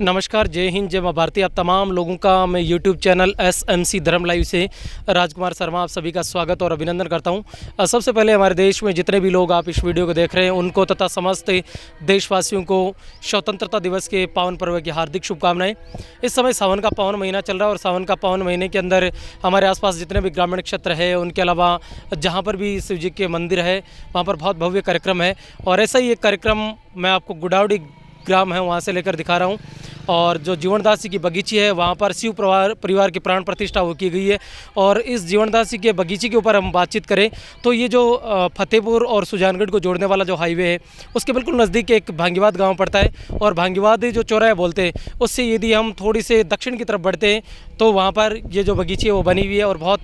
नमस्कार, जय हिंद, जय माँ भारती। आप तमाम लोगों का मैं यूट्यूब चैनल SMC धर्म लाइव से राजकुमार शर्मा आप सभी का स्वागत और अभिनंदन करता हूं। सबसे पहले हमारे देश में जितने भी लोग आप इस वीडियो को देख रहे हैं उनको तथा समस्त देशवासियों को स्वतंत्रता दिवस के पावन पर्व की हार्दिक शुभकामनाएं। इस समय सावन का पावन महीना चल रहा है और सावन का पावन महीने के अंदर हमारे आसपास जितने भी ग्रामीण क्षेत्र है, उनके अलावा जहाँ पर भी शिव जी के मंदिर है वहाँ पर बहुत भव्य कार्यक्रम है। और ऐसा ही एक कार्यक्रम मैं आपको गुडावड़ी ग्राम है वहाँ से लेकर दिखा रहा हूँ। और जो जीवनदास जी की बगीची है वहाँ पर शिव परिवार की प्राण प्रतिष्ठा वो की गई है। और इस जीवनदास जी के बगीचे के ऊपर हम बातचीत करें तो ये जो फतेहपुर और सुजानगढ़ को जोड़ने वाला जो हाईवे है उसके बिल्कुल नज़दीक एक भांगीवाद गांव पड़ता है। और भांगीवाद जो चौराहा बोलते हैं उससे यदि हम थोड़ी से दक्षिण की तरफ बढ़ते हैं तो वहाँ पर ये जो बगीची है वो बनी हुई है और बहुत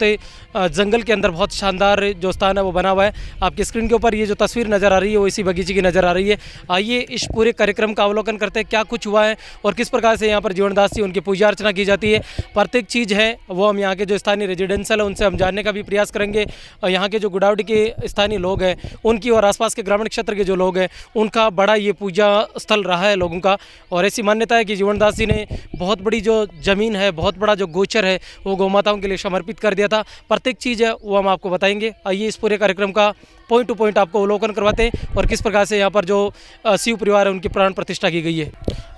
जंगल के अंदर बहुत शानदार जो स्थान है वो बना हुआ है। आपकी स्क्रीन के ऊपर ये जो तस्वीर नज़र आ रही है वो इसी बगीचे की नज़र आ रही है। आइए इस पूरे कार्यक्रम का अवलोकन करते हैं, क्या कुछ हुआ है और किस प्रकार से यहाँ पर जीवनदास जी उनकी पूजा अर्चना की जाती है। प्रत्येक चीज़ है वो हम यहाँ के जो स्थानीय रेजिडेंशियल है उनसे हम जानने का भी प्रयास करेंगे। और यहाँ के जो गुडावड़ी के स्थानीय लोग हैं उनकी और आसपास के ग्रामीण क्षेत्र के जो लोग हैं उनका बड़ा ये पूजा स्थल रहा है लोगों का। और ऐसी मान्यता है कि जीवनदास जी ने बहुत बड़ी जो ज़मीन है, बहुत बड़ा जो गोचर है वो गौ माताओं के लिए समर्पित कर दिया था। प्रत्येक चीज़ है वो हम आपको बताएंगे। आइए इस पूरे कार्यक्रम का पॉइंट टू पॉइंट आपको अवलोकन करवाते हैं और किस प्रकार से यहाँ पर जो शिव परिवार है उनकी प्राण प्रतिष्ठा की गई है।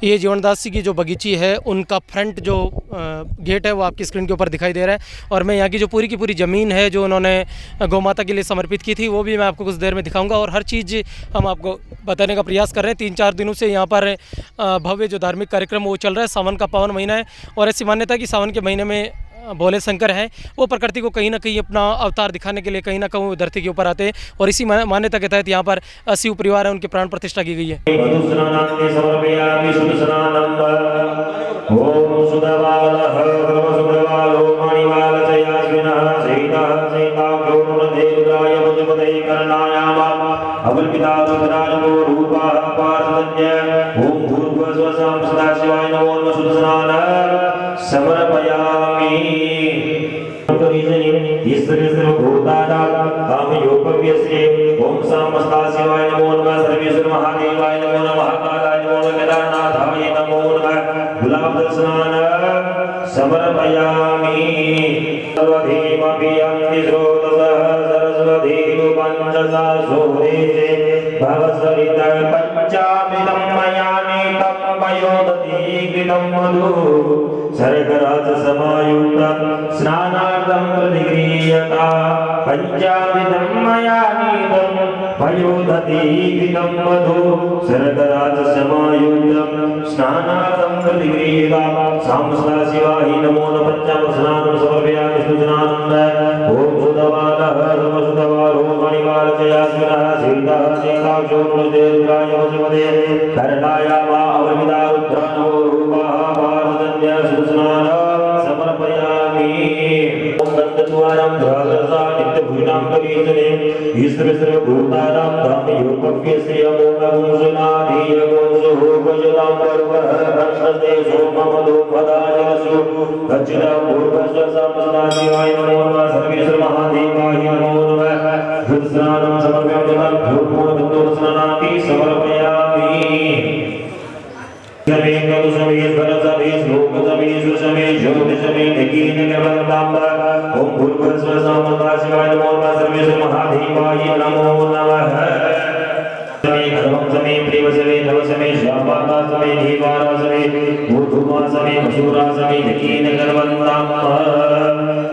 ये जीवनदास जी की जो बगीची है उनका फ्रंट जो गेट है वो आपकी स्क्रीन के ऊपर दिखाई दे रहा है। और मैं यहाँ की जो पूरी की पूरी ज़मीन है जो उन्होंने गौ माता के लिए समर्पित की थी वो भी मैं आपको कुछ देर में दिखाऊंगा। और हर चीज़ हम आपको बताने का प्रयास कर रहे हैं। 3-4 दिनों से यहाँ पर भव्य जो धार्मिक कार्यक्रम वो चल रहा है। सावन का पावन महीना है और ऐसी मान्यता है कि सावन के महीने में भोले शंकर हैं वो प्रकृति को कहीं ना कहीं अपना अवतार दिखाने के लिए कहीं ना कहीं धरती के ऊपर आते हैं। और इसी मान्यता के तहत यहाँ पर शिव परिवार है उनकी प्राण प्रतिष्ठा की गई है। ओम समस्ता शिवाय नमो नमः, सर्वेश्वर महादेवाय नमो नमः, महाकालाय नमो नमः, केदारनाथाय नमो नमः। गुलाब दर्शनान समर्पयामि। सर्वधीमपि स्रोतसः सरस्वती पंचसा सोदेशे भवसरिता पंचामृतं मया नीतं पयोदधि कृतं मधु सर्गराज समायुक्तं स्नानार्थं प्रतिगृह्यता पंचामृतं मया नीतं पयोदधि कृतं मधु सर्गराज समायुक्तं स्नानार्थं प्रतिगृह्यता। सांसदा शिवाय नमो नमः। पंचामृतं समर्पयामि स्तुतिनानंद। ओम सुदवालः समस्तवालो मणिवालचयास्विनः सीतः सीताक्षो मुनिदेवराय वसुमते कर्णाय मा अवमिदा रुद्रनो रूपः भारतन्य सुस्नान समर्पयामि। ओम दत्तद्वारं द्वादशा नित्यभुजनां कवीचने ईश्वर सर्वभूतानां धामयोपव्यस्य ओम सुनाधीय गोसुः भजतां पर्वः रक्षते सोममधु पदायसु गच्छता पूर्वस्व समस्ता शिवाय नमो नमः, सर्वेश्वर महादेवाय नमो नमः। धूपस्नानं समर्पयामि धूपमूलबद्धोस्नानापि समर्पयामि। समे कलु समे स्वर समे श्लोक समे सुसमे ज्योति समे नगीन निर्वन्ताम्ब। ओम भूर्भुवस्व समस्ता शिवाय नमो नमः, सर्वेश्वर महादेवाय नमो नमः। समे धर्मं समे प्रेम समे नव समे श्यामाता समे दीवारा समे भूधुमा समे मसूरा समे नगीन निर्वन्ताम्ब।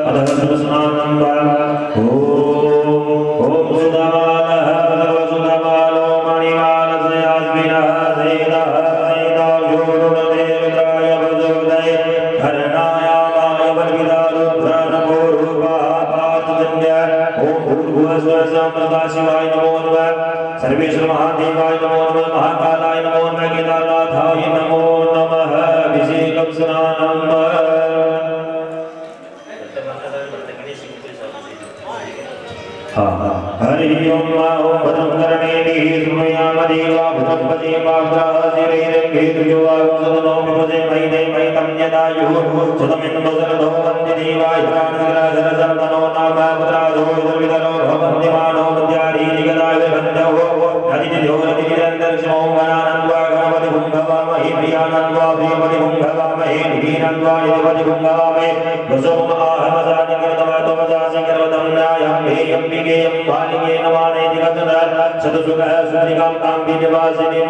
अतः सुस्नानं ओम सुदावालः सुदावालो मणिवालचयास्विनः सेदः शिवाय नमो नमः, सर्वेश्वर महादेवाय नमो नमः, महाकालाय नमो नमः, केदारनाथाय नमो नमः। अभिषेकं स्नानं हरि ओम भद्रं कर्णेभिः शृणुयाम देवा भद्रं पश्येमाभ्रासिरैरङ्गे तुजोवागुंसदनो विभजे मयिते मयितं यदायुः सुतमिन्दो सरदो वन्दे देवाय प्राणशिराधरसर्वनो नाम पुत्रादो विदर्विदरो भवन्ति मानो मध्यारी निगदाय बन्धो नदिनिधो नदिनिरन्तरिक्षमो गणानन्द्वा गणपति भुङ्गवामहि प्रियानन्द्वा प्रियपति हीनद्वारि देवति गंगामे वसोम आहमसानि कृतवतो वदासि कर्वतं न्यायं हेयं विगेयं बालिके नमानेति कथना सतसुखः सुधिकां तां बीजवासिनीं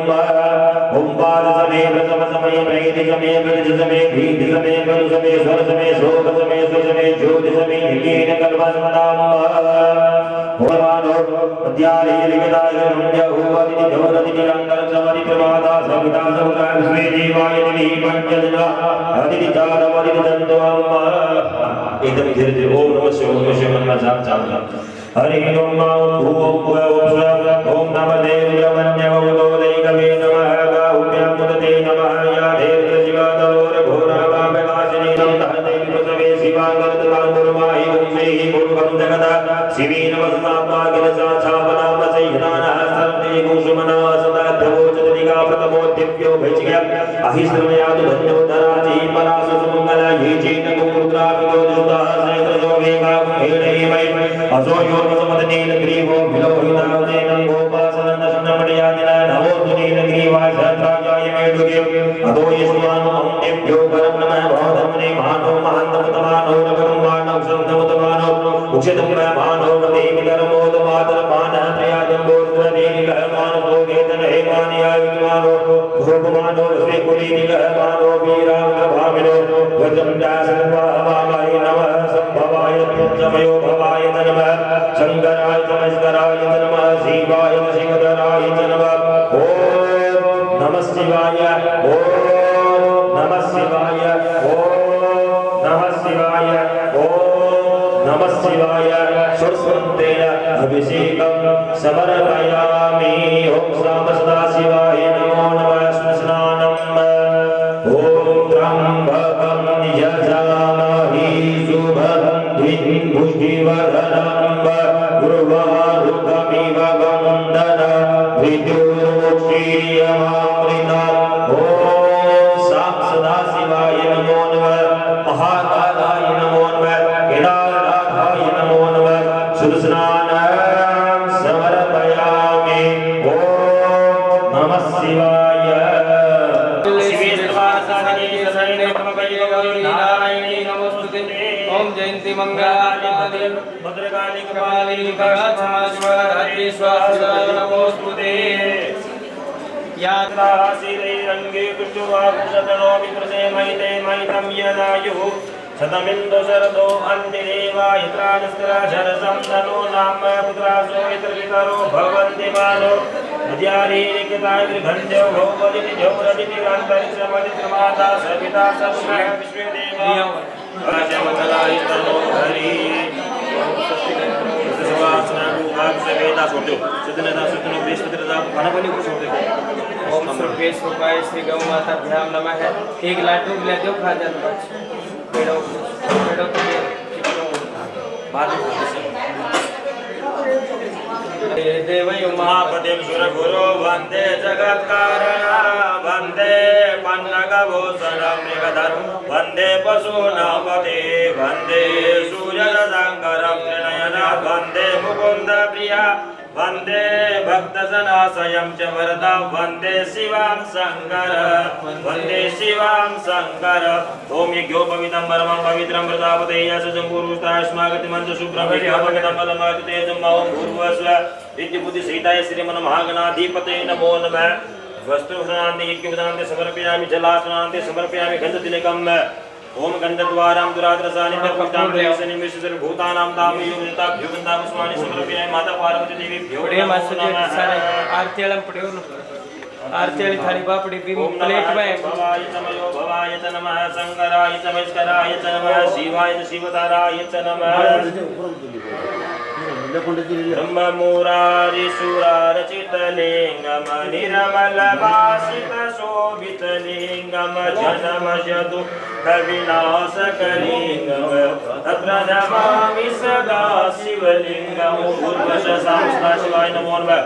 ओं पादसमे प्रथमसमये प्रैतिसमे प्रतिसमे भीतिसमे परुसमे स्वरसमे श्लोकसमे स्वसमे ज्योतिसमे हिकेन कल्पन्ताम् भगवानो अद्यारे लिखिताय नन्द्य होवति जवरति निरन्तरसमति प्रमादा सविता समुद्रा विश्वे देवाय दिवि पंचजना अदिति चारवति दन्तवम् एकदम धीरे धीरे ओम नमः शिवाय मन में जाप चालू हरि ओम ओम ओम नमः देवयवन्यवतो दैकवे नमः गाहुभ्यामुदते नमः या देवजीवादलोर घोरावापकाशिनी नमः देवी प्रसवे शिवांगरतवांगुरुमाहि ओम श्री गुरुवं जगदा शिवी नमस्तापागिरसा छापनामसैनानः सर्वे कुसुमना सदा ध्वोचदिगा प्रथमो दिव्यो भैजिय अहिश्रमयादु धन्यो धराजी परासु सुमंगल ये चेत कुरुद्रापितो दुष्टा सैत्रजो वेगागुं हेडे वै असो योर्वसमदनेन ग्रीवो विलोहितावनेन गोपासनं दशनमणियादिना नमो तुनेन ग्रीवाय सहस्राजाय मेडुगे अतो यस्मानो अम्भ्यो परं नमः भवधर्मने मानो महान्तमतमानो रघुं मानव संतमतमानो उक्षितं मानो देवी कर्मोद मातर मानः त्रयाजं बोधदेवी कहमानो भोगेतन हेमानिया विद्वानो भोगमानो स्वे कुलीनि कहमानो वीरांगभाविनो वजं दासर्वाहवामहे नमः संभवाय समयो भवाय नमः शंकराय नमस्काराय नमः शिवाय शिवधराय नमः ओम नमः शिवाय ओम नमः शिवाय ओम नमः शिवाय ओम नमः शिवाय सुरस्वन्तेन अभिषेकं समर्पयामि ओम सामसदा शिवाय नमो नमः स्नानम् ओम त्र्यंबकं यजामहे शुभं पुष्टिवर्धनं गुरुवारुकमिव वन्दन विद्युत्श्रियमामृता ओम सामसदा शिवाय नमो नमः महाकालाय नमो नमः केदारनाथाय नमो नमः सुदर्शनानं समर्पयामि ओम नमः शिवाय ओम जयंती मंगलाकाली भद्रकाली कपाली कपाली स्वाहा नमोस्तुते यात्रा श्रीरंगे कृष्णवाकुशतनो विप्रसे महिते महितं यदायुः शतमिन्दु शरदो अन्तिरेवाय त्राणस्कराशरसं ननो नाम पुत्रासो यत्रपितरो भवन्ति मानो विद्यारीनिकिताय त्रिभण्ड्यो भौवदिति जौरदिति अन्तरिक्षमदित्रमाता सविता सविता विश्वेदेवा राजमंगलाय तनो हरि सवेदा सोडो सदनदा सदनो बृहस्पतिदा गणपति को सोडो ओम सर्वेश रूपाय श्री गौ माता भ्याम नमः एक लाडू ले दो खा जा बच पेड़ों के बाद देवयो महापतिं सुरगुरो वन्दे जगत्कारणा वन्दे पन्नगभूषणं मृगधरं वन्दे पशूनापते वन्दे सूर्यशङ्करं त्रिनयना वन्दे मुकुन्दप्रिया वन्दे भक्तजनाशयं च वरदा वन्दे शिवां शङ्कर वन्दे शिवां शङ्कर ॐ यज्ञोपवीतं परमं पवित्रं प्रजापतेय सजम्पूरुष्टाश्मागतिमञ्च शुभ्रमितं फलमागतेजं ॐ भूर्भुवस्व विद्युबुद्धिसहिताय श्रीमन्महागणाधिपते नमो नमः वस्त्रभूषणान्ते यज्ञोपदान्ते समर्पयामि जलासनान्ते समर्पयामि गन्धतिलकम् ओम गंधद्वारां दुराद्रसानि तत्पुष्टां विश्वेश्वर भूतानां तामयोगिताभ्यो गन्धापुष्पाणि समर्पयामि माता पार्वती देवीभ्यो नमः आरतीयलं पड़ियो आरतीयली थाली बापड़ी भी प्लेट में भवाय तमयो भवाय च नमः शंकराय च मस्कराय च नमः शिवाय च शिवताराय च नमः ब्रह्ममुरारिसुरारचितलिङ्गम निर्मलभासितशोभितलिङ्गम जनमशतु कविनाशकलिङ्गम तत्प्रणमामि सदा शिवलिङ्गं पूर्वशसांस्था शिवाय नमो नमः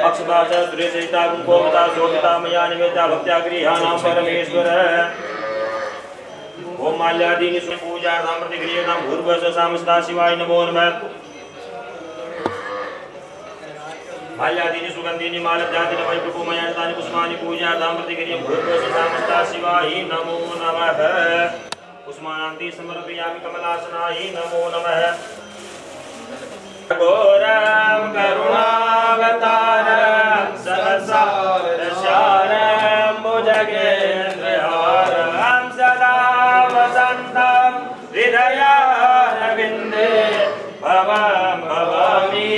अक्षता च सुरेशिता कुङ्कुमता शोभिता मया निवेदिता भक्त्या गृहाणां परमेश्वर ओम माल्यादीनि पूजार्थं प्रतिगृह्यतां भूर्भुवस्संस्था शिवाय नमो नमः माल्यादीनि सुगन्धीनि मालब्धादीनि वैकुटुमयानि पुष्पाणि पूजार्थं प्रतिगृह्यं भूर्भुवस्सुधामस्ता शिवाय नमो नमः पुष्पाणि समर्पयामि कमलासनाय नमो नमः घोरं करुणावतारं सहस्रशारं भुजगेन्द्रहारं सदा वसन्तं हृदयारविन्दे भवं भवामि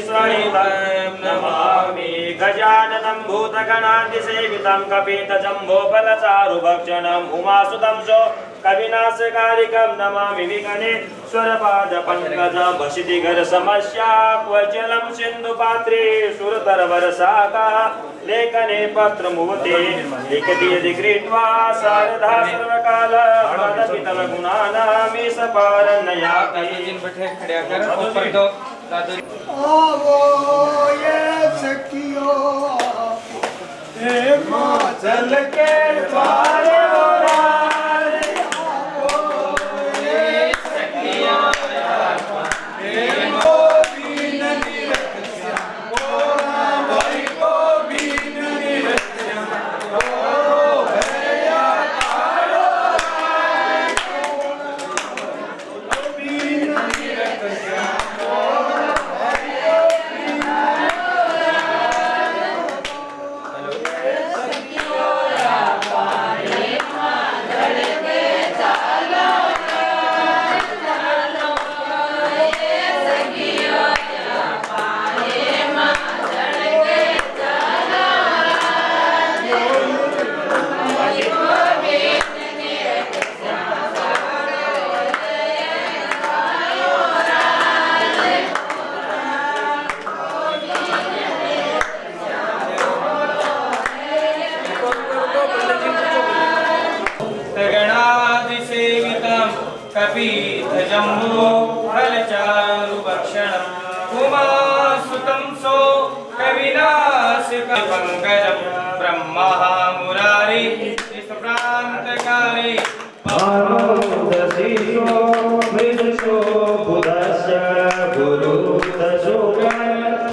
सहितं नमामि गजाननं भूतगणाधिसेवितं कपितजम्बोफलचारुभक्षणम् उमासुतं सो कविनाशकारिकं नमामि विघ्नेश्वरपादपङ्कजं वसितिघरसमस्याक्वजलं सिन्धुपात्रे सुरतरवरसाका लेखने पत्रमुवते लिखति यदि कृत्वा शारदा सर्वकालमदपि तव गुणानामीश पारण्ययाति। जिन बैठे खड़े कर ऊपर दो दादू आवो ये सखियो हिमाचल के द्वारे कपितजम्बो फलचारुभक्षणम् उमासुतं सो कविनाशकारिकं ब्रह्मः मुरारी विश्वप्रान्तकारी आनन्दशीशो मृदुशो बुधस्य गुरुदशोक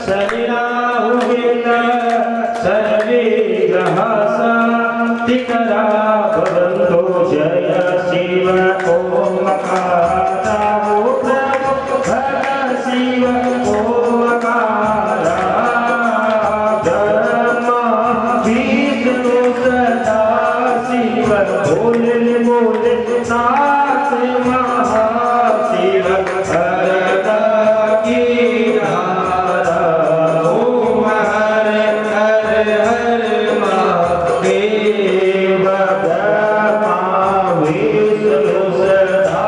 शनिराहुवेन सर्वे ग्रहाः शान्तिकरा भवन्तो जय शिव ॐ मकारा भग शिव ॐ मकारा ब्रह्मा विष्णु सदा शिव बोले बोले नाथ महाशिव हरदा की हारा ओम हर हर हर महादेव ब्रह्मा विष्णु सदा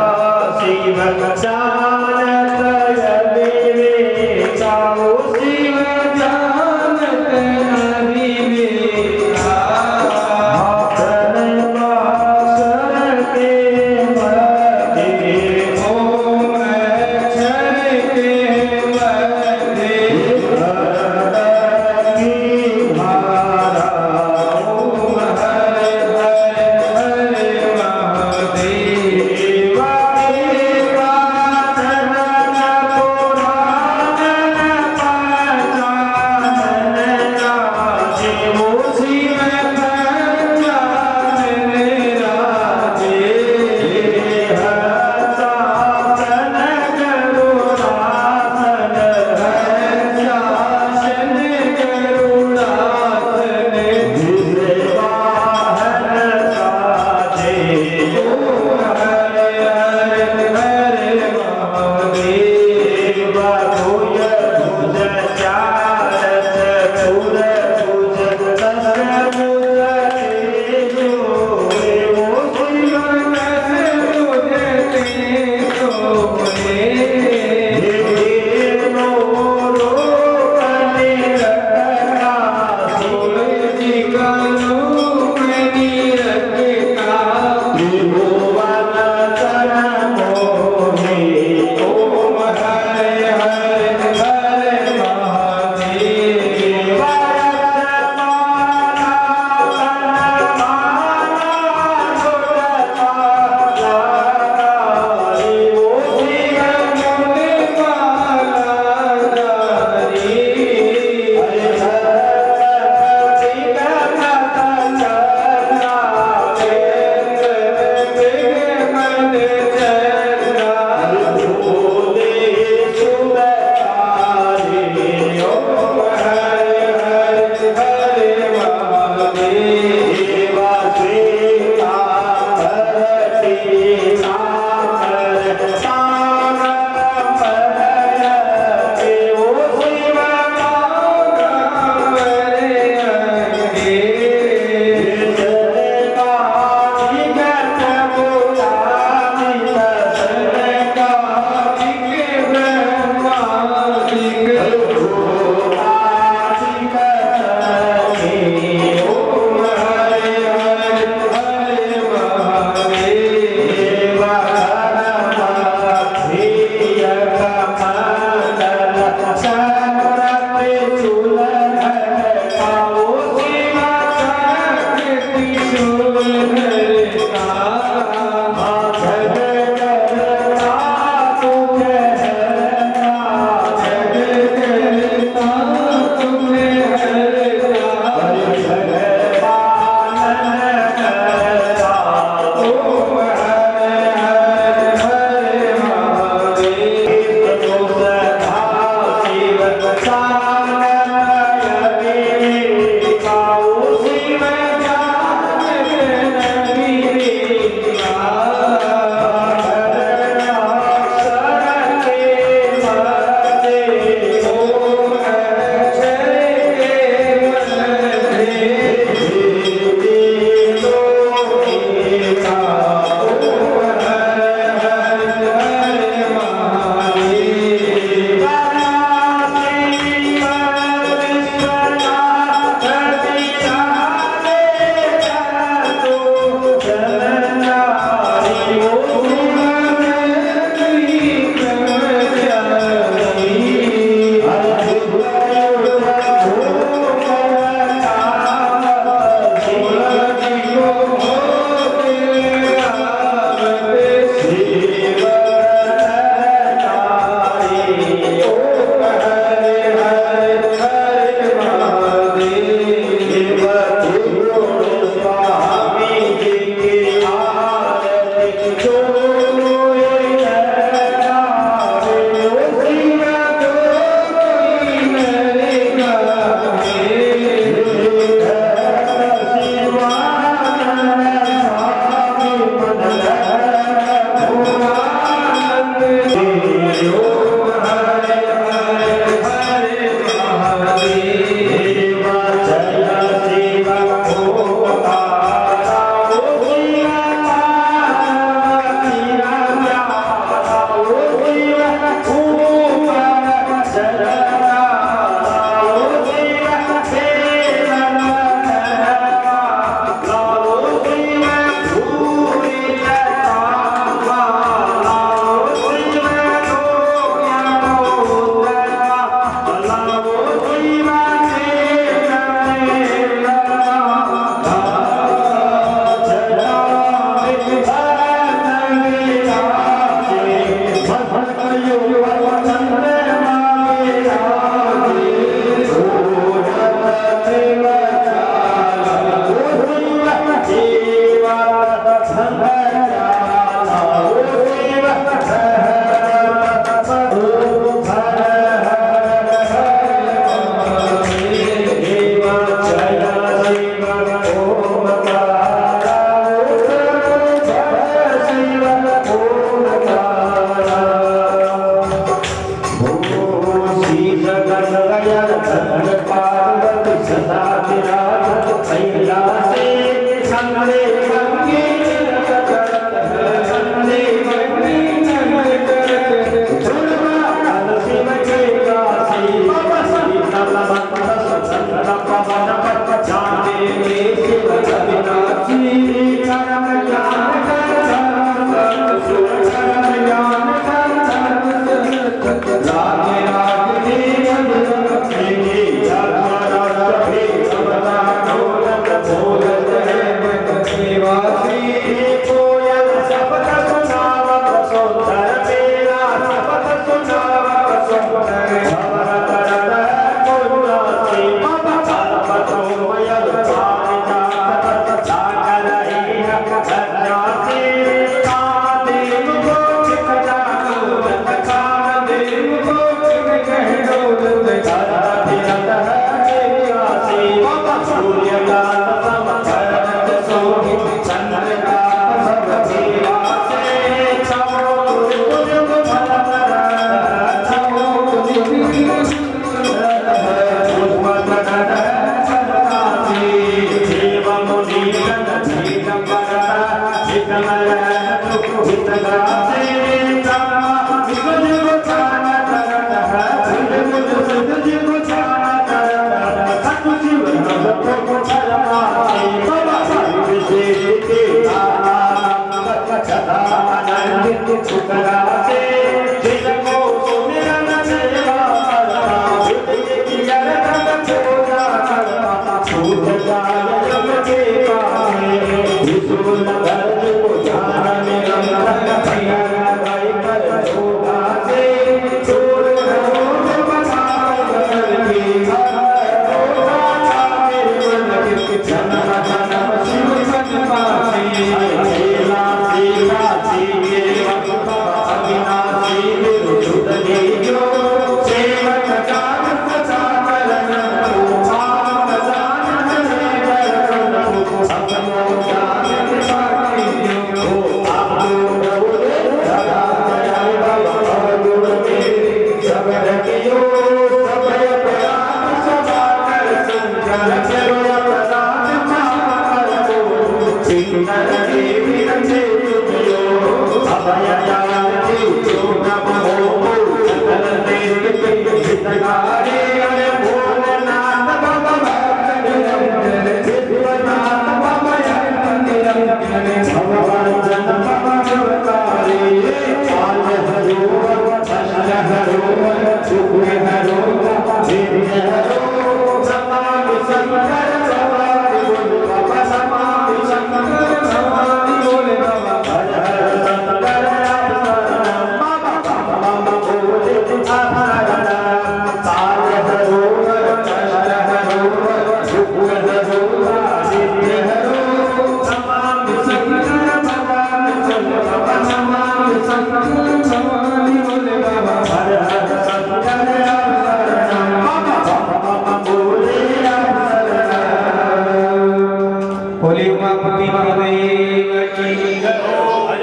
होली उमापति महादेव की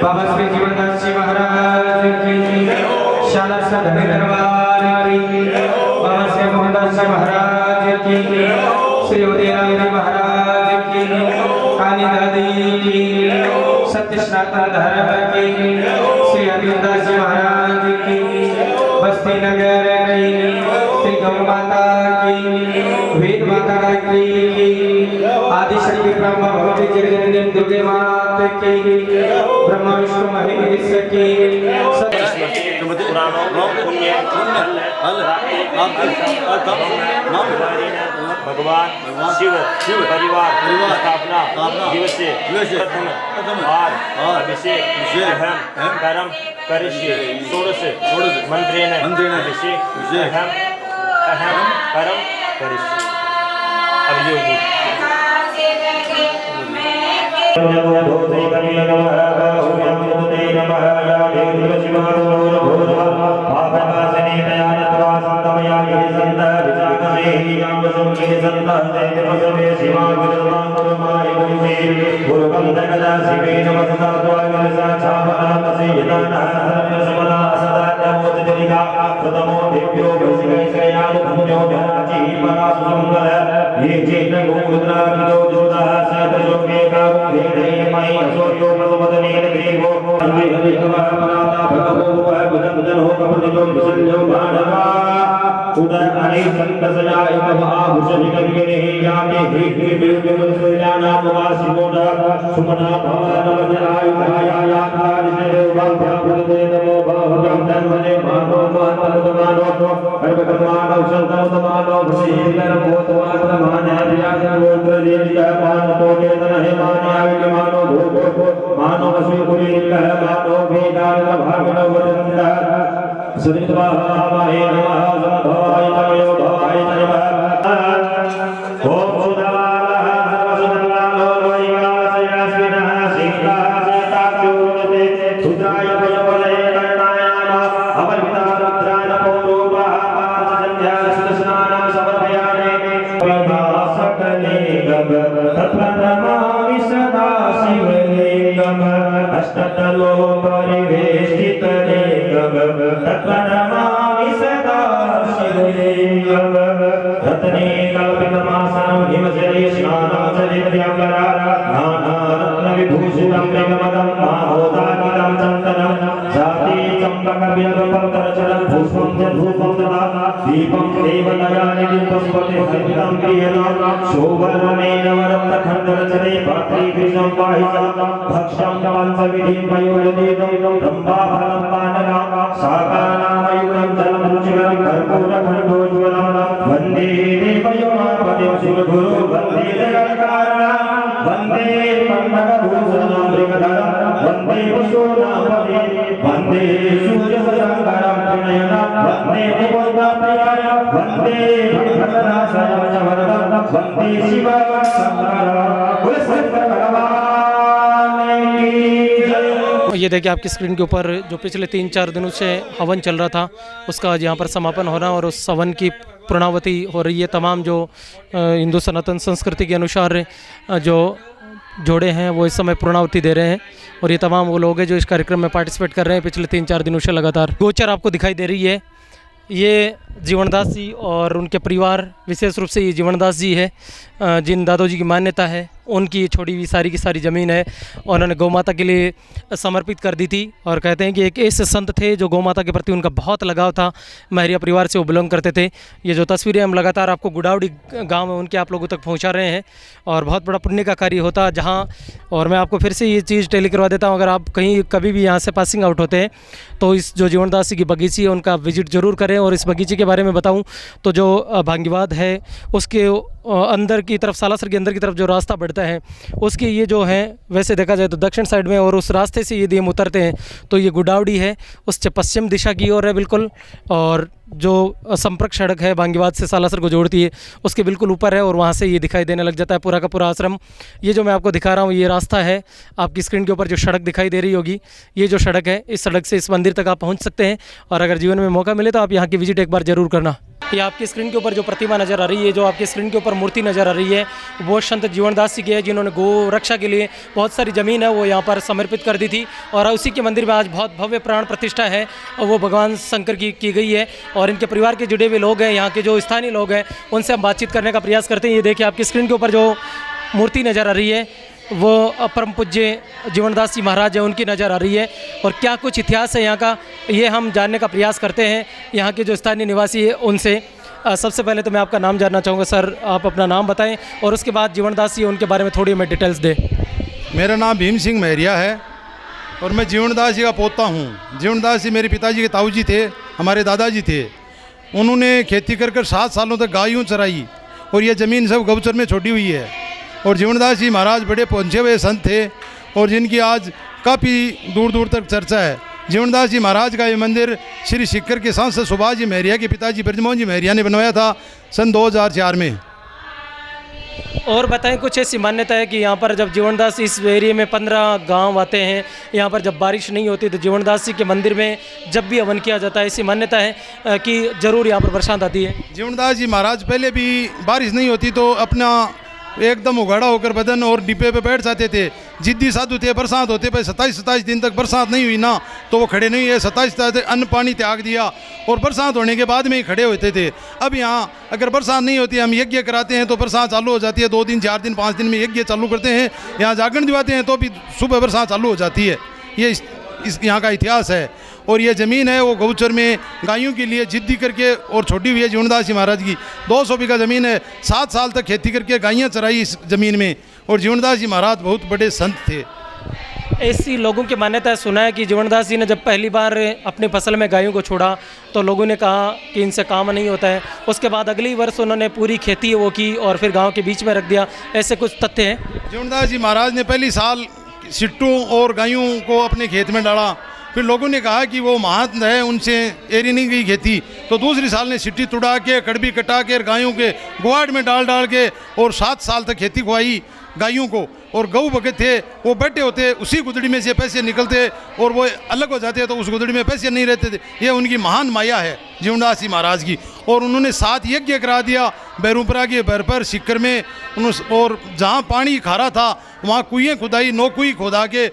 बाबा श्री जीवनदास जी महाराज की शाला सदन दरबार की बाबा श्री मोहनदास जी महाराज की श्री उदयराम जी महाराज की काली दादी की सत्य सनातन धर्म की श्री हरिदास जी महाराज की बस्ती नगर की श्री गौ माता की वेद माता की आदि शक्ति ब्रह्मा भगवती जगन्नाथ दुर्गे माता की ब्रह्मा विष्णु महेश की पुराणों पुण्य भगवान शिव परिवार स्थापना दिवस से प्रथम अभिषेक अहम कर्म करिष्ये षोडश मंत्रेण अभिषेक अहम कर्म करिष्ये। अब योगी विभूषितं बिल्वपत्रचलं पुष्पं च धूपं तथा दीपं देवदयानिधिं पशुपते हरितं प्रियनां शोभरमेण वरप्तखण्डरचने पात्रे कृष्णं पाहि सा भक्ष्यं पञ्चविधिं मयोनिधं ब्रह्माफलं पानकं शाकानामयुतं जलं रुचिकरं कर्पूरखण्डोज्ज्वलं वन्दे देवयोमापतिं शिवगुरुं वन्दे जगत्कारणं वन्दे पन्नगभूषणं मृगधरं वन्दे वसुनापतिं वन्दे सूर्यशङ्करं त्रिनयनं वन्दे मुकुन्दप्रियं वन्दे भक्तनाशनं च वरदं वन्दे शिवशङ्करं बोलो शंकर भगवान की जय। ये देखिए आपकी स्क्रीन के ऊपर जो पिछले 3-4 दिनों से हवन चल रहा था उसका आज यहाँ पर समापन होना और उस हवन की पूर्णावती हो रही है। तमाम जो हिंदू सनातन संस्कृति के अनुसार जो जोड़े हैं वो इस समय पूर्णावती दे रहे हैं और ये तमाम वो लोग हैं जो इस कार्यक्रम में पार्टिसिपेट कर रहे हैं पिछले 3-4 दिनों से लगातार। गोचर आपको दिखाई दे रही है, ये जीवनदास जी और उनके परिवार, विशेष रूप से ये जीवनदास जी है जिन दादू जी की मान्यता है, उनकी छोड़ी हुई सारी की सारी ज़मीन है और उन्होंने गौ माता के लिए समर्पित कर दी थी। और कहते हैं कि एक ऐसे संत थे जो गौ माता के प्रति उनका बहुत लगाव था, महरिया परिवार से वो बिलोंग करते थे। ये जो तस्वीरें हम लगातार आपको गुडावड़ी गांव में उनके आप लोगों तक पहुंचा रहे हैं और बहुत बड़ा पुण्य का कार्य होता जहां। और मैं आपको फिर से ये चीज़ टेली करवा देता हूँ, अगर आप कहीं कभी भी यहाँ से पासिंग आउट होते हैं तो इस जो जीवनदास जी की बगीची है उनका विजिट ज़रूर करें। और इस बगीचे के बारे में बताऊँ तो जो भांगीवाद है उसके अंदर की तरफ, सालासर के अंदर की तरफ जो रास्ता बढ़ता है उसके ये जो है, वैसे देखा जाए तो दक्षिण साइड में, और उस रास्ते से यदि हम उतरते हैं तो ये गुडावड़ी है, उससे पश्चिम दिशा की ओर है बिल्कुल। और जो संपर्क सड़क है भांगीवाद से सालासर को जोड़ती है उसके बिल्कुल ऊपर है और वहाँ से ये दिखाई देने लग जाता है पूरा का पूरा आश्रम। ये जो मैं आपको दिखा रहा हूँ ये रास्ता है, आपकी स्क्रीन के ऊपर जो सड़क दिखाई दे रही होगी ये जो सड़क है, इस सड़क से इस मंदिर तक आप पहुँच सकते हैं। और अगर जीवन में मौका मिले तो आप यहाँ की विजिट एक बार ज़रूर करना। ये आपकी स्क्रीन के ऊपर जो प्रतिमा नज़र आ रही है, जो आपकी स्क्रीन के ऊपर मूर्ति नज़र आ रही है, वो संत जीवनदास जी की है जिन्होंने गौ रक्षा के लिए बहुत सारी ज़मीन है वो यहाँ पर समर्पित कर दी थी। और उसी के मंदिर में आज बहुत भव्य प्राण प्रतिष्ठा है और वो भगवान शंकर की गई है। और इनके परिवार के जुड़े हुए लोग हैं, यहाँ के जो स्थानीय लोग हैं उनसे हम बातचीत करने का प्रयास करते हैं। ये देखिए आपकी स्क्रीन के ऊपर जो मूर्ति नज़र आ रही है वो परम पूज्य जीवनदास जी महाराज है, उनकी नज़र आ रही है। और क्या कुछ इतिहास है यहाँ का, ये हम जानने का प्रयास करते हैं यहाँ के जो स्थानीय निवासी है उनसे। सबसे पहले तो मैं आपका नाम जानना चाहूँगा सर, आप अपना नाम बताएं और उसके बाद जीवनदास जी उनके बारे में थोड़ी हमें डिटेल्स दें। मेरा नाम भीम सिंह महरिया है और मैं जीवनदास जी का पोता हूँ। जीवनदास जी मेरे पिताजी के ताऊ जी थे, हमारे दादाजी थे। उन्होंने खेती कर 7 सालों तक गायों चराई और ये ज़मीन सब गौचर में छोड़ी हुई है। और जीवनदास जी महाराज बड़े पहुँचे हुए संत थे और जिनकी आज काफ़ी दूर दूर तक चर्चा है। जीवनदास जी महाराज का ये मंदिर श्री सिक्कर के सांसद सुभाष जी महरिया के पिताजी ब्रजमोहन जी महरिया ने बनवाया था सन 2004 में। और बताएं, कुछ ऐसी मान्यता है कि यहाँ पर जब जीवनदास इस एरिया में 15 गांव आते हैं, यहाँ पर जब बारिश नहीं होती तो जीवनदास जी के मंदिर में जब भी हवन किया जाता है, ऐसी मान्यता है कि ज़रूर यहाँ पर बरसात आती है। जीवनदास जी महाराज पहले भी बारिश नहीं होती तो अपना एकदम उगाड़ा होकर बदन और डिब्बे पे बैठ जाते थे। जिद्दी साधु थे, बरसात होते पर 27 दिन तक बरसात नहीं हुई ना तो वो खड़े नहीं है। 27 अन्न पानी त्याग दिया और बरसात होने के बाद में ही खड़े होते थे। अब यहाँ अगर बरसात नहीं होती, हम यज्ञ कराते हैं तो बरसात चालू हो जाती है। 2 दिन 4 दिन 5 दिन में यज्ञ चालू करते हैं, यहाँ जागरण दिवाते हैं तो भी सुबह बरसात चालू हो जाती है। ये इस यहाँ का इतिहास है। और ये ज़मीन है वो गौचर में गायों के लिए जिद्दी करके और छोड़ी हुई है जीवनदास जी महाराज की। 200 बीघा ज़मीन है, 7 साल तक खेती करके गायें चराई इस ज़मीन में। और जीवनदास जी महाराज बहुत बड़े संत थे। ऐसी लोगों की मान्यता है, सुना है कि जीवनदास जी ने जब पहली बार अपनी फसल में गायों को छोड़ा तो लोगों ने कहा कि इनसे काम नहीं होता है। उसके बाद अगली वर्ष उन्होंने पूरी खेती वो की और फिर गाँव के बीच में रख दिया। ऐसे कुछ तथ्य हैं। जीवनदास जी महाराज ने पहली साल सिट्टों और गायों को अपने खेत में डाला, फिर लोगों ने कहा कि वो महात्म है, उनसे एरी नहीं गई खेती, तो दूसरी साल ने सिट्टी तुड़ा के कड़बी कटा के गायों के गुआड़ में डाल के और 7 साल तक खेती खुआई गायों को। और गऊ भगत थे वो बैठे होते, उसी गुदड़ी में से पैसे निकलते और वो अलग हो जाते तो उस गुदड़ी में पैसे नहीं रहते थे। ये उनकी महान माया है जीवनदास जी महाराज की। और उन्होंने 7 यज्ञ करा दिया बैरूपरा के भर पर सिक्कर में। और जहाँ पानी खारा था वहाँ कुएँ खुदाई, 9 कुएँ खुदा के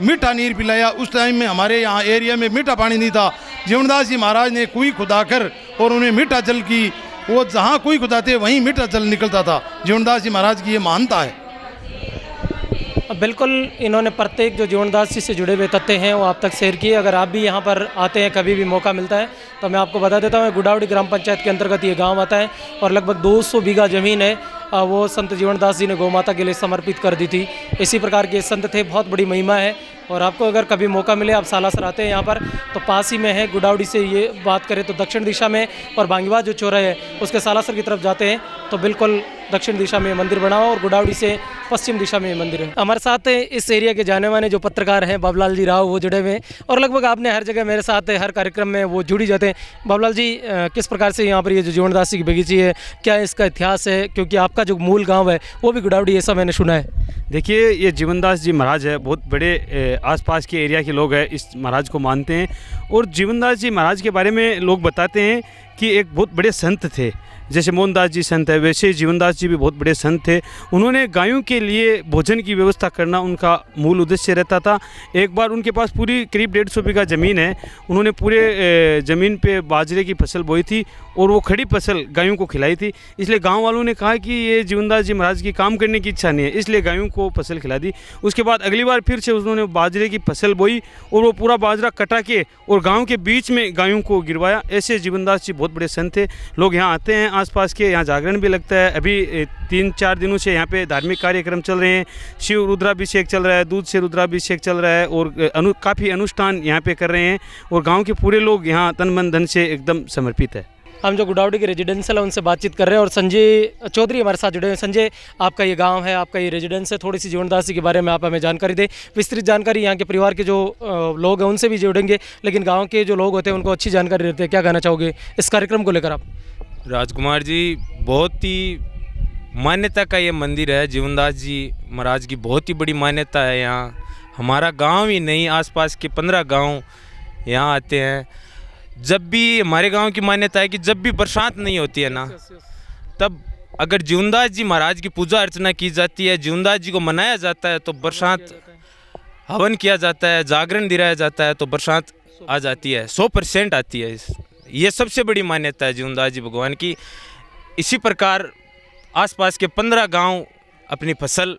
मीठा नीर पिलाया। उस टाइम में हमारे यहाँ एरिया में मीठा पानी नहीं था। जीवनदास जी महाराज ने कुएँ खुदाकर और उन्हें मीठा जल की, वो जहाँ कुएँ खुदाते वहीं मीठा जल निकलता था। जीवनदास जी महाराज की ये महानता है। बिल्कुल इन्होंने प्रत्येक जो जीवनदास जी से जुड़े हुए तथ्य हैं वो आप तक शेयर किए। अगर आप भी यहाँ पर आते हैं, कभी भी मौका मिलता है, तो मैं आपको बता देता हूँ, गुडावड़ी ग्राम पंचायत के अंतर्गत ये गांव आता है और लगभग 200 बीघा ज़मीन है वो संत जीवनदास जी ने गौ माता के लिए समर्पित कर दी थी। इसी प्रकार के संत थे, बहुत बड़ी महिमा है। और आपको अगर कभी मौका मिले, आप सालासर आते हैं यहाँ पर, तो पास ही में है गुडावड़ी से ये बात करें तो दक्षिण दिशा में, और बांगीबाद जो चौराहा है उसके सालासर की तरफ जाते हैं तो बिल्कुल दक्षिण दिशा में मंदिर बना हुआ, और गुडावड़ी से पश्चिम दिशा में मंदिर है। हमारे साथ इस एरिया के जाने माने जो पत्रकार हैं बाबूलाल जी राव, वो जुड़े हुए हैं, और लगभग आपने हर जगह मेरे साथ हर कार्यक्रम में वो जुड़ी जाते हैं। बाबूलाल जी, किस प्रकार से यहाँ पर ये जो जीवनदास जी की बगीची है, क्या इसका इतिहास है? क्योंकि आपका जो मूल गाँव है वो भी गुडावड़ी, ऐसा मैंने सुना है। देखिए, ये जीवनदास जी महाराज है, बहुत बड़े आसपास के एरिया के लोग हैं इस महाराज को मानते हैं। और जीवनदास जी महाराज के बारे में लोग बताते हैं कि एक बहुत बड़े संत थे। जैसे मोहनदास जी संत है, वैसे ही जीवनदास जी भी बहुत बड़े संत थे। उन्होंने गायों के लिए भोजन की व्यवस्था करना उनका मूल उद्देश्य रहता था। एक बार उनके पास पूरी करीब 150 बीघा ज़मीन है। उन्होंने पूरे ज़मीन पे बाजरे की फसल बोई थी और वो खड़ी फसल गायों को खिलाई थी। इसलिए गांव वालों ने कहा कि ये जीवनदास जी महाराज की काम करने की इच्छा नहीं है, इसलिए गायों को फसल खिला दी। उसके बाद अगली बार फिर से उन्होंने बाजरे की फसल बोई और वो पूरा बाजरा कटा के और गाँव के बीच में गायों को गिरवाया। ऐसे जीवनदास जी बहुत बड़े संत थे। लोग यहाँ आते हैं, आसपास के यहाँ जागरण भी लगता है। अभी 3-4 दिनों से यहाँ पे धार्मिक कार्यक्रम चल रहे हैं। शिव रुद्राभिषेक चल रहा है, दूध से रुद्राभिषेक चल रहा है, और काफ़ी अनुष्ठान यहाँ पे कर रहे हैं। और गांव के पूरे लोग यहाँ तन मन धन से एकदम समर्पित है। हम जो गुडावड़ी के रेजिडेंशियल है उनसे बातचीत कर रहे हैं, और संजय चौधरी हमारे साथ जुड़े हैं। संजय, आपका ये गांव है, आपका ये रेजिडेंस है, थोड़ी सी जीवनदास जी के बारे में आप हमें जानकारी दें। विस्तृत जानकारी यहाँ के परिवार के जो लोग हैं उनसे भी जुड़ेंगे, लेकिन गांव के जो लोग होते हैं उनको अच्छी जानकारी देते हैं। क्या कहना चाहोगे इस कार्यक्रम को लेकर आप? राजकुमार जी, बहुत ही मान्यता का ये मंदिर है। जीवनदास जी महाराज की बहुत ही बड़ी मान्यता है यहाँ। हमारा गांव ही नहीं, आसपास के 15 गांव यहाँ आते हैं। जब भी हमारे गांव की मान्यता है कि जब भी बरसात नहीं होती है ना, तब अगर जीवनदास जी महाराज की पूजा अर्चना की जाती है, जीवनदास जी को मनाया जाता है, तो बरसात, हवन किया जाता है, जागरण दिलाया जाता है, तो बरसात आ जाती है, 100% आती है। ये सबसे बड़ी मान्यता है जीवनदास जी भगवान की। इसी प्रकार आसपास के 15 गांव अपनी फसल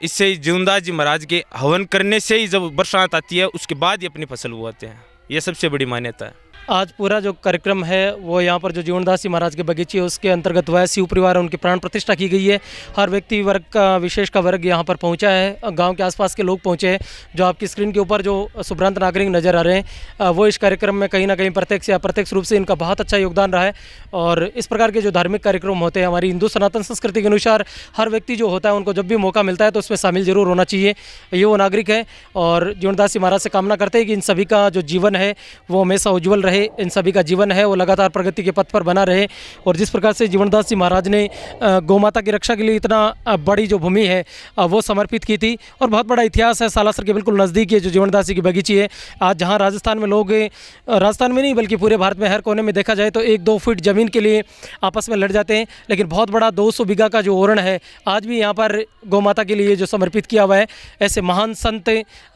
इससे ही जीवनदास जी महाराज के हवन करने से ही जब बरसात आती है उसके बाद ही अपनी फसल उगाते हैं। ये सबसे बड़ी मान्यता है। आज पूरा जो कार्यक्रम है वो यहाँ पर जो जीवनदास जी महाराज के बगीचे है उसके अंतर्गत वह शिव परिवार है, उनकी प्राण प्रतिष्ठा की गई है। हर व्यक्ति वर्ग का, विशेष का वर्ग यहाँ पर पहुँचा है, गांव के आसपास के लोग पहुँचे हैं। जो आपकी स्क्रीन के ऊपर जो सुभ्रांत नागरिक नज़र आ रहे हैं वो इस कार्यक्रम में कहीं ना कहीं प्रत्यक्ष या अप्रत्यक्ष रूप से इनका बहुत अच्छा योगदान रहा है। और इस प्रकार के जो धार्मिक कार्यक्रम होते हैं हमारी हिंदू सनातन संस्कृति के अनुसार, हर व्यक्ति जो होता है उनको जब भी मौका मिलता है तो उसमें शामिल जरूर होना चाहिए। ये वो नागरिक है, और जीवनदास जी महाराज से कामना करते हैं कि इन सभी का जो जीवन है वो हमेशा उज्ज्वल रहे, इन सभी का जीवन है वो लगातार प्रगति के पथ पर बना रहे। और जिस प्रकार से जीवनदास जी महाराज ने गौ माता की रक्षा के लिए इतना बड़ी जो भूमि है वो समर्पित की थी, और बहुत बड़ा इतिहास है। सालासर के बिल्कुल नज़दीक है जो जीवनदास जी की बगीची है। आज जहाँ राजस्थान में लोग, राजस्थान में नहीं बल्कि पूरे भारत में हर कोने में देखा जाए तो 1-2 फीट ज़मीन के लिए आपस में लड़ जाते हैं, लेकिन बहुत बड़ा 200 बीघा का जो ओरण है आज भी यहाँ पर गौ माता के लिए जो समर्पित किया हुआ है। ऐसे महान संत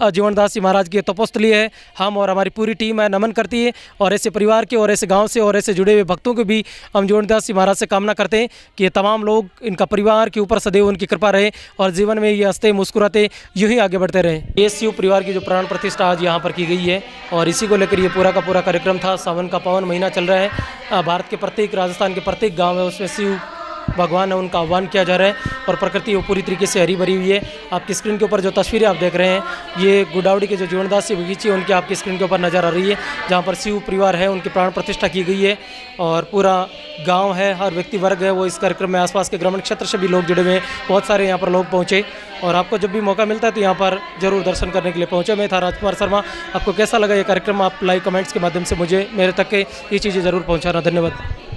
जीवनदास जी महाराज की तपोस्थली है। हम और हमारी पूरी टीम है नमन करती है, और ऐसे परिवार के और ऐसे गांव से और ऐसे जुड़े हुए भक्तों के भी हम जीवनदास जी महाराज से कामना करते हैं कि ये तमाम लोग, इनका परिवार के ऊपर सदैव उनकी कृपा रहे और जीवन में ये हंसते मुस्कुराते यूं ही आगे बढ़ते रहे। ये शिव परिवार की जो प्राण प्रतिष्ठा आज यहाँ पर की गई है, और इसी को लेकर ये पूरा का पूरा कार्यक्रम था। सावन का पावन महीना चल रहा है। भारत के प्रत्येक, राजस्थान के प्रत्येक गाँव है उसमें शिव भगवान है उनका आह्वान किया जा रहा है, और प्रकृति वो पूरी तरीके से हरी भरी हुई है। आपकी स्क्रीन के ऊपर जो तस्वीरें आप देख रहे हैं ये गुडावड़ी के जो जीवनदास जी बगीचे उनकी आपकी स्क्रीन के ऊपर नज़र आ रही है, जहाँ पर शिव परिवार है उनकी प्राण प्रतिष्ठा की गई है, और पूरा गांव है, हर व्यक्ति वर्ग है वो इस कार्यक्रम में, आसपास के ग्रामीण क्षेत्र से भी लोग जुड़े हुए हैं, बहुत सारे यहाँ पर लोग पहुँचे। और आपको जब भी मौका मिलता है तो यहाँ पर जरूर दर्शन करने के लिए पहुँचे। मैं था राजकुमार शर्मा। आपको कैसा लगा ये कार्यक्रम? आप लाइव कमेंट्स के माध्यम से मुझे, मेरे तक के ये चीज़ें ज़रूर पहुँचाना। धन्यवाद।